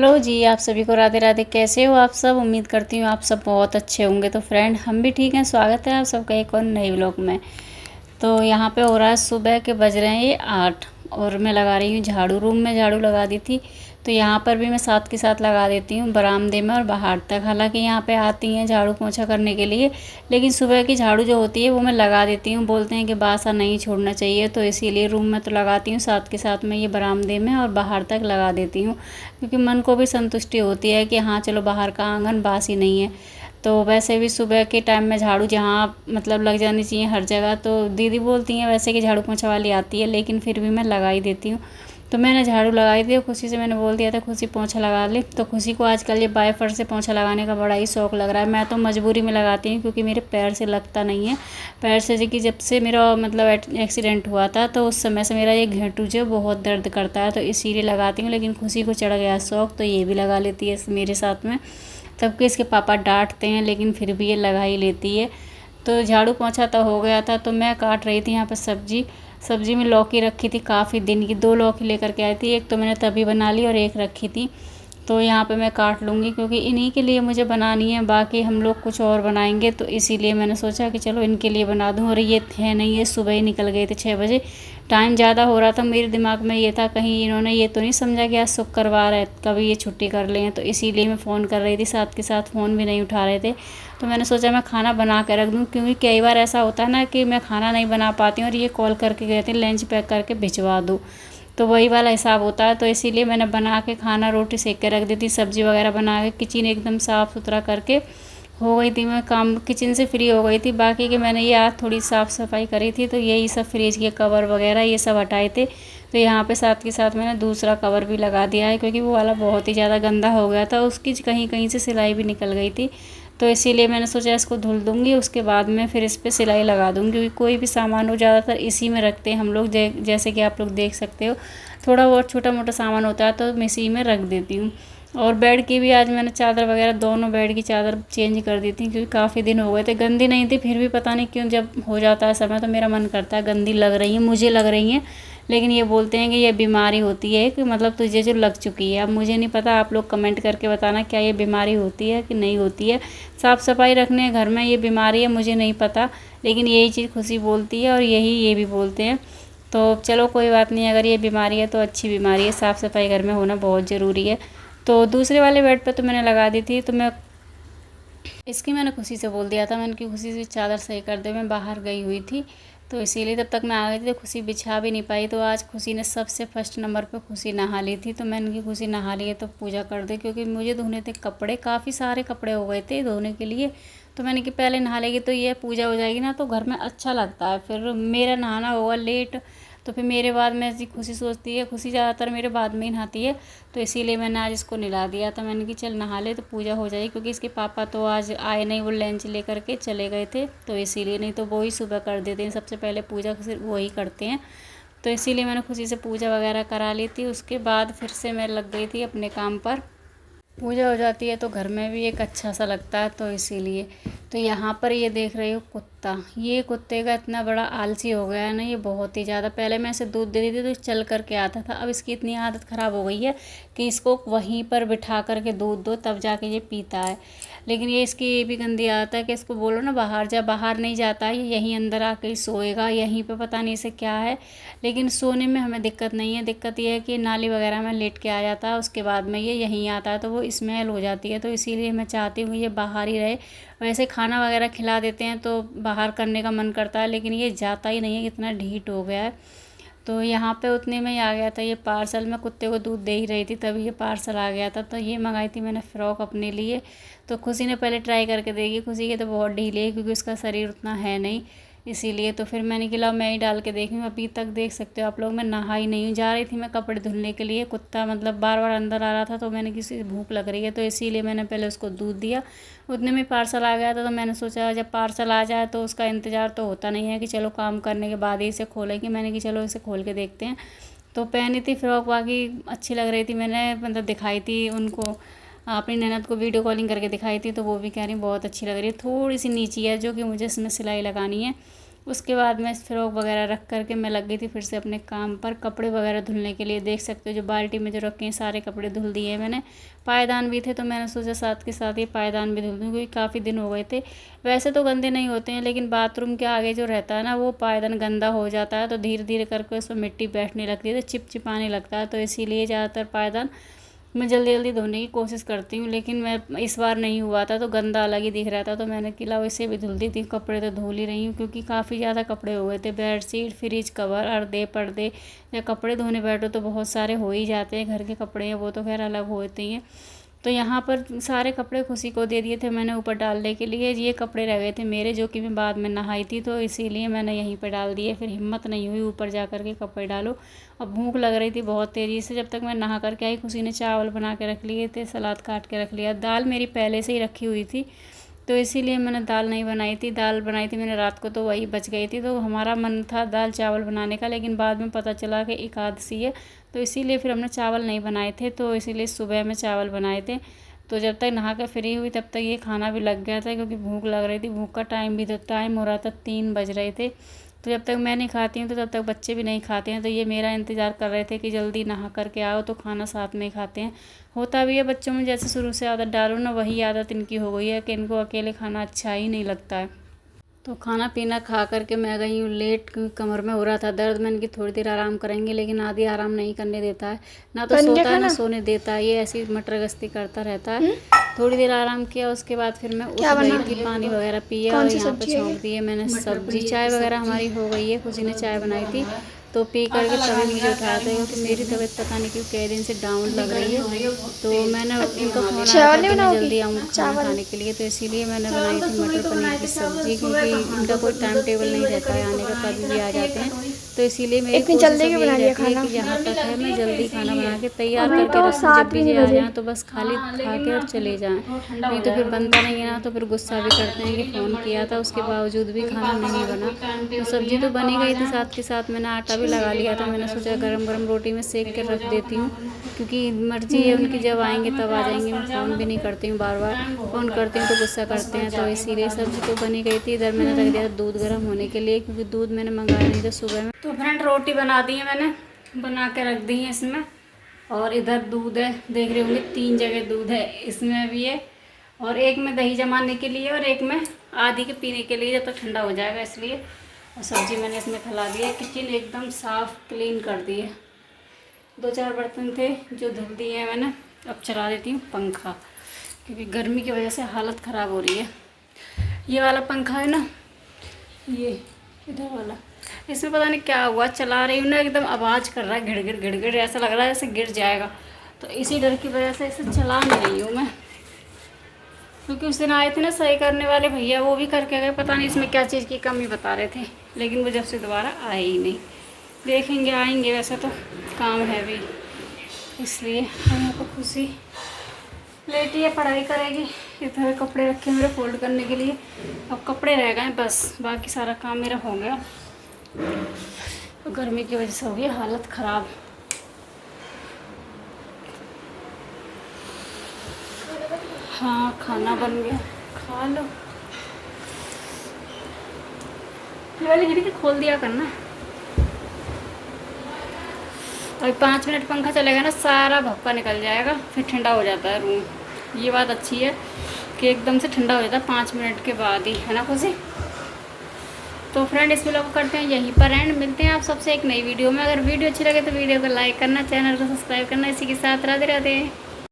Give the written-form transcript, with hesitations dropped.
Hello जी, आप सभी को राधे राधे। कैसे हो आप सब? उम्मीद करती हूँ आप सब बहुत अच्छे होंगे। तो फ्रेंड, हम भी ठीक हैं। स्वागत है आप सबका एक और नए व्लॉग में। तो यहाँ पे हो रहा है सुबह के, बज रहे हैं ये 8 और मैं लगा रही हूँ झाड़ू। रूम में झाड़ू लगा दी थी, तो यहाँ पर भी मैं साथ के साथ लगा देती हूँ, बरामदे में और बाहर तक। हालांकि यहाँ पे आती हैं झाड़ू पोंछा करने के लिए, लेकिन सुबह की झाड़ू जो होती है वो मैं लगा देती हूँ। बोलते हैं कि बासा नहीं छोड़ना चाहिए, तो इसीलिए रूम में तो लगाती हूँ, साथ के साथ मैं ये बरामदे में और बाहर तक लगा देती हूँ, क्योंकि मन को भी संतुष्टि होती है कि हाँ चलो बाहर का आंगन बासी नहीं है। तो वैसे भी सुबह के टाइम में झाड़ू जहाँ मतलब लग जानी चाहिए हर जगह, तो दीदी बोलती हैं वैसे कि झाड़ू पोंछा वाली आती है, लेकिन फिर भी मैं लगा ही देती हूँ। तो मैंने झाड़ू लगाई थी और खुशी से मैंने बोल दिया था खुशी पोंछा लगा ले। तो खुशी को आजकल ये बाय से पोंछा लगाने का बड़ा ही शौक़ लग रहा है। मैं तो मजबूरी में लगाती हूँ, क्योंकि मेरे पैर से लगता नहीं है। पैर से जो कि जब से मेरा मतलब एक्सीडेंट हुआ था, तो उस समय से मेरा ये घेंटू जो बहुत दर्द करता है, तो इसीलिए लगाती हूँ। लेकिन खुशी को चढ़ गया शौक़, तो ये भी लगा लेती है मेरे साथ में। तब कि इसके पापा डांटते हैं, लेकिन फिर भी ये लगा ही लेती है। तो झाड़ू पोंछा तो हो गया था, तो मैं काट रही थी यहाँ पर सब्जी में लौकी रखी थी काफ़ी दिन की। 2 लौकी लेकर के आई थी, एक तो मैंने तभी बना ली और एक रखी थी। तो यहाँ पे मैं काट लूँगी, क्योंकि इन्हीं के लिए मुझे बनानी है। बाकी हम लोग कुछ और बनाएंगे, तो इसीलिए मैंने सोचा कि चलो इनके लिए बना दूँ। और ये थे नहीं, ये सुबह ही निकल गए थे 6 बजे। टाइम ज़्यादा हो रहा था, मेरे दिमाग में ये था कहीं इन्होंने ये तो नहीं समझा कि आज शुक्रवार है, कभी ये छुट्टी कर लें। तो इसीलिए मैं फ़ोन कर रही थी, साथ के साथ फ़ोन भी नहीं उठा रहे थे। तो मैंने सोचा मैं खाना बना के रख दूँ, क्योंकि कई बार ऐसा होता है ना कि मैं खाना नहीं बना पाती हूँ और ये कॉल करके कहते हैं लंच पैक करके भिजवा दूँ, तो वही वाला हिसाब होता है। तो इसीलिए मैंने बना के खाना रोटी सेक के रख दी थी, सब्ज़ी वगैरह बना के किचन एकदम साफ़ सुथरा करके हो गई थी। मैं काम किचन से फ्री हो गई थी। बाकी कि मैंने ये आज थोड़ी साफ़ सफाई करी थी, तो यही सब फ्रिज के कवर वगैरह ये सब हटाए थे। तो यहाँ पे साथ के साथ मैंने दूसरा कवर भी लगा दिया है, क्योंकि वो वाला बहुत ही ज़्यादा गंदा हो गया था, उसकी कहीं कहीं से सिलाई भी निकल गई थी। तो इसीलिए मैंने सोचा इसको धुल दूँगी, उसके बाद में फिर इस पर सिलाई लगा दूँगी। क्योंकि कोई भी सामान हो, ज़्यादातर इसी में रखते हैं हम लोग, जैसे कि आप लोग देख सकते हो। थोड़ा बहुत छोटा मोटा सामान होता है तो मैं इसी में रख देती हूँ। और बेड की भी आज मैंने चादर वगैरह, दोनों बेड की चादर चेंज कर दी थी, क्योंकि काफ़ी दिन हो गए थे। गंदी नहीं थी, फिर भी पता नहीं क्यों जब हो जाता है समय तो मेरा मन करता है गंदी लग रही है, मुझे लग रही हैं। लेकिन ये बोलते हैं कि ये बीमारी होती है, कि मतलब तुझे जो लग चुकी है। अब मुझे नहीं पता, आप लोग कमेंट करके बताना क्या ये बीमारी होती है कि नहीं होती है। साफ़ सफाई रखने घर में ये बीमारी है, मुझे नहीं पता, लेकिन यही चीज़ खुशी बोलती है और यही ये भी बोलते हैं। तो चलो कोई बात नहीं, अगर ये बीमारी है तो अच्छी बीमारी है। साफ़ सफाई घर में होना बहुत ज़रूरी है। तो दूसरे वाले बेड पे तो मैंने लगा दी थी, तो मैंने खुशी से बोल दिया था, मैंने कि खुशी से चादर सही कर दे, मैं बाहर गई हुई थी, तो इसीलिए तब तक मैं आ गई थी। तो खुशी बिछा भी नहीं पाई, तो आज खुशी ने सबसे फर्स्ट नंबर पे खुशी नहा ली थी। तो मैंने कि खुशी नहा ली है तो पूजा कर दे, क्योंकि मुझे धोने थे कपड़े, काफ़ी सारे कपड़े हो गए थे धोने के लिए। तो मैंने कि पहले नहा लेगी तो ये पूजा हो जाएगी ना, तो घर में अच्छा लगता है। फिर मेरा नहाना होगा लेट, तो फिर मेरे बाद में ऐसी खुशी सोचती है, खुशी ज़्यादातर मेरे बाद में ही नहाती है। तो इसीलिए मैंने आज इसको नहला दिया था। मैंने कि चल नहा ले तो पूजा हो जाएगी, क्योंकि इसके पापा तो आज आए नहीं, वो लंच लेकर के चले गए थे, तो इसीलिए। नहीं तो वो ही सुबह कर देते हैं, सबसे पहले पूजा सिर्फ वो ही करते हैं। तो इसीलिए मैंने खुशी से पूजा वगैरह करा ली थी। उसके बाद फिर से मैं लग गई थी अपने काम पर। पूजा हो जाती है तो घर में भी एक अच्छा सा लगता है, तो इसीलिए। तो यहाँ पर ये देख रही हो कुत्ता, ये कुत्ते का इतना बड़ा आलसी हो गया है ना, ये बहुत ही ज़्यादा। पहले मैं इसे दूध देती थी तो चल करके आता था, अब इसकी इतनी आदत ख़राब हो गई है कि इसको वहीं पर बिठा करके दूध दो तब जाके ये पीता है। लेकिन ये इसकी ये भी गंदी आदत है कि इसको बोलो ना बाहर जा, बाहर नहीं जाता है, ये यहीं अंदर आके ही सोएगा, यहीं पे पता नहीं इसे क्या है। लेकिन सोने में हमें दिक्कत नहीं है, दिक्कत ये है कि नाली वगैरह में लेट के आ जाता है, उसके बाद में ये यहीं आता है तो वो स्मेल हो जाती है। तो इसीलिए मैं चाहती हूँ ये बाहर ही रहे। वैसे खाना वगैरह खिला देते हैं तो बाहर करने का मन करता है, लेकिन ये जाता ही नहीं है, कितना ढीठ हो गया है। तो यहाँ पे उतने में ही आ गया था ये पार्सल। मैं कुत्ते को दूध दे ही रही थी तभी ये पार्सल आ गया था। तो ये मंगाई थी मैंने फ़्रॉक अपने लिए। तो खुशी ने पहले ट्राई करके देखी, खुशी के तो बहुत ढीले है, क्योंकि उसका शरीर उतना है नहीं, इसीलिए। तो फिर मैंने कि मैं ही डाल के देखी हूँ। अभी तक देख सकते हो आप लोग, मैं नहा ही नहीं हूँ। जा रही थी मैं कपड़े धुलने के लिए, कुत्ता मतलब बार बार अंदर आ रहा था, तो मैंने किसी भूख लग रही है तो इसीलिए मैंने पहले उसको दूध दिया। उतने में पार्सल आ गया था, तो मैंने सोचा जब पार्सल आ जाए तो उसका इंतज़ार तो होता नहीं है कि चलो काम करने के बाद ही इसे खोलेंगे। मैंने कि चलो इसे खोल के देखते हैं। तो पहनी थी फ्रॉक, बाकी अच्छी लग रही थी। मैंने मतलब दिखाई थी उनको, अपनी ननद को वीडियो कॉलिंग करके दिखाई थी, तो वो भी कह रही बहुत अच्छी लग रही है। थोड़ी सी नीची है जो कि मुझे इसमें सिलाई लगानी है, उसके बाद मैं फ्रॉक वगैरह रख करके मैं लग गई थी फिर से अपने काम पर, कपड़े वगैरह धुलने के लिए। देख सकते हो जो बाल्टी में जो रखे हैं सारे कपड़े धुल दिए मैंने। पायदान भी थे तो मैंने सोचा साथ के साथ ये पायदान भी धुल दूँ, क्योंकि काफ़ी दिन हो गए थे। वैसे तो गंदे नहीं होते हैं, लेकिन बाथरूम के आगे जो रहता है ना वो पायदान गंदा हो जाता है, तो धीरे धीरे करके उसमें मिट्टी बैठने लगती है तो चिपचिपाने लगता है। तो इसीलिए ज़्यादातर पायदान मैं जल्दी जल्दी धोने की कोशिश करती हूँ, लेकिन मैं इस बार नहीं हुआ था तो गंदा अलग ही दिख रहा था, तो मैंने किला वैसे भी धुलती थी। कपड़े तो धुल ही रही हूँ क्योंकि काफ़ी ज़्यादा कपड़े हो गए थे। बेडशीट, फ्रिज कवर, अर्दे पर्दे, या कपड़े धोने बैठो तो बहुत सारे हो ही जाते हैं। घर के कपड़े हैं वो तो खैर अलग होते ही हैं। तो यहाँ पर सारे कपड़े खुशी को दे दिए थे मैंने ऊपर डालने के लिए। ये कपड़े रह गए थे मेरे, जो कि मैं बाद में नहाई थी, तो इसीलिए मैंने यहीं पर डाल दिए। फिर हिम्मत नहीं हुई ऊपर जा कर के कपड़े डालो। अब भूख लग रही थी बहुत तेज़ी से। जब तक मैं नहा करके आई खुशी ने चावल बना के रख लिए थे, सलाद काट के रख लिया। दाल मेरी पहले से ही रखी हुई थी तो इसीलिए मैंने दाल नहीं बनाई थी। दाल बनाई थी मैंने रात को तो वही बच गई थी, तो हमारा मन था दाल चावल बनाने का, लेकिन बाद में पता चला कि एकादशी है तो इसीलिए फिर हमने चावल नहीं बनाए थे। तो इसीलिए सुबह में चावल बनाए थे। तो जब तक नहा कर फ्री हुई तब तक ये खाना भी लग गया था, क्योंकि भूख लग रही थी। भूख का टाइम भी तो टाइम हो रहा था, 3 बज रहे थे। तो जब तक मैं नहीं खाती हूँ तो तब तक बच्चे भी नहीं खाते हैं, तो ये मेरा इंतज़ार कर रहे थे कि जल्दी नहा करके आओ तो खाना साथ में ही खाते हैं। होता भी है बच्चों में, जैसे शुरू से आदत डालो ना वही आदत इनकी हो गई है कि इनको अकेले खाना अच्छा ही नहीं लगता है। तो खाना पीना खा करके मैं गई हूँ लेट, क्योंकि कमर में हो रहा था दर्द। मैंने कि थोड़ी देर आराम करेंगे, लेकिन आधी आराम नहीं करने देता है, ना तो सोता है ना सोने देता है। ये ऐसी मटर गश्ती करता रहता है। थोड़ी देर आराम किया, उसके बाद फिर मैं उठ गई थी, पानी वगैरह पिया और यहाँ पर छोंक दिए मैंने सब्जी। चाय वगैरह हमारी हो गई है, खुशी ने चाय बनाई थी तो पी करके तभी मुझे उठाया था, क्योंकि मेरी तबीयत पता नहीं क्यों कई दिन से डाउन लग रही है। तो मैंने इनका फ़ोन आया था कि मैं जल्दी आऊँ खाना खाने के लिए, तो इसीलिए मैंने बनाई थी मटर पनीर की सब्ज़ी, क्योंकि इनका कोई टाइम टेबल नहीं रहता है आने का, कभी भी आ जाते हैं। तो इसीलिए मेरी कोशिश यही रहती है कि जहाँ तक है मैं जल्दी खाना बना के तैयार करके रखूँ, जब भी ये आ जाएँ तो बस खाली खा के और चले जाएँ। नहीं तो फिर बनता नहीं है ना, तो फिर गुस्सा भी करते हैं कि फ़ोन किया था उसके बावजूद भी खाना नहीं बना। तो सब्ज़ी तो बनी गई थी, साथ के साथ मैंने आटा भी लगा लिया था। मैंने सोचा गरम गरम रोटी में सेक के रख देती हूँ, क्योंकि मर्जी है उनकी, जब आएंगे तब आ जाएंगे। मैं फ़ोन भी नहीं करती हूँ, बार बार फ़ोन करती हूँ तो गुस्सा करते हैं। तो इसीलिए सब्ज़ी तो बनी गई थी। इधर मैंने रख दिया दूध गर्म होने के लिए, क्योंकि दूध मैंने मंगाया नहीं था सुबह में। तो फ्रेंड रोटी बना दी है मैंने, बना के रख दी है इसमें। और इधर दूध है, देख रहे होंगे 3 जगह दूध है, इसमें भी है और एक में दही जमाने के लिए और एक में आधी के पीने के लिए, जब तक ठंडा हो जाएगा इसलिए। और सब्ज़ी मैंने इसमें खिला दी है। किचन एकदम साफ़ क्लीन कर दी है। 2-4 बर्तन थे जो धुल दिए हैं मैंने। अब चला देती हूँ पंखा, क्योंकि गर्मी की वजह से हालत ख़राब हो रही है। ये वाला पंखा है ना, ये इधर वाला, इसमें पता नहीं क्या हुआ, चला रही हूँ ना एकदम आवाज़ कर रहा है, गिड़ गिड़ गिड़ गिड़, ऐसा लग रहा है जैसे गिर जाएगा। तो इसी डर की वजह से इसे चला नहीं रही हूँ मैं, क्योंकि उस दिन आए थे ना सही करने वाले भैया, वो भी करके गए। पता नहीं इसमें क्या चीज़ की कमी बता रहे थे, लेकिन वो जब से दोबारा आए ही नहीं। देखेंगे आएंगे, वैसे तो काम है भी, इसलिए यहाँ पर खुशी लेटी है, पढ़ाई करेगी। इधर कपड़े रखे मेरे फोल्ड करने के लिए, अब कपड़े रह गए बस, बाकी सारा काम मेरा हो गया। तो गर्मी की वजह से हो गई हालत ख़राब। हाँ खाना बन गया, खा लो। ये वाली खिड़की खोल दिया करना। और 5 मिनट पंखा चलेगा ना, सारा भपका निकल जाएगा, फिर ठंडा हो जाता है रूम। ये बात अच्छी है कि एकदम से ठंडा हो जाता है 5 मिनट के बाद ही, है ना खुशी। तो फ्रेंड इस वीडियो को करते हैं यहीं पर एंड, मिलते हैं आप सबसे एक नई वीडियो में। अगर वीडियो अच्छी लगे तो वीडियो को लाइक करना, चैनल को सब्सक्राइब करना। इसी के साथ राधे राधे।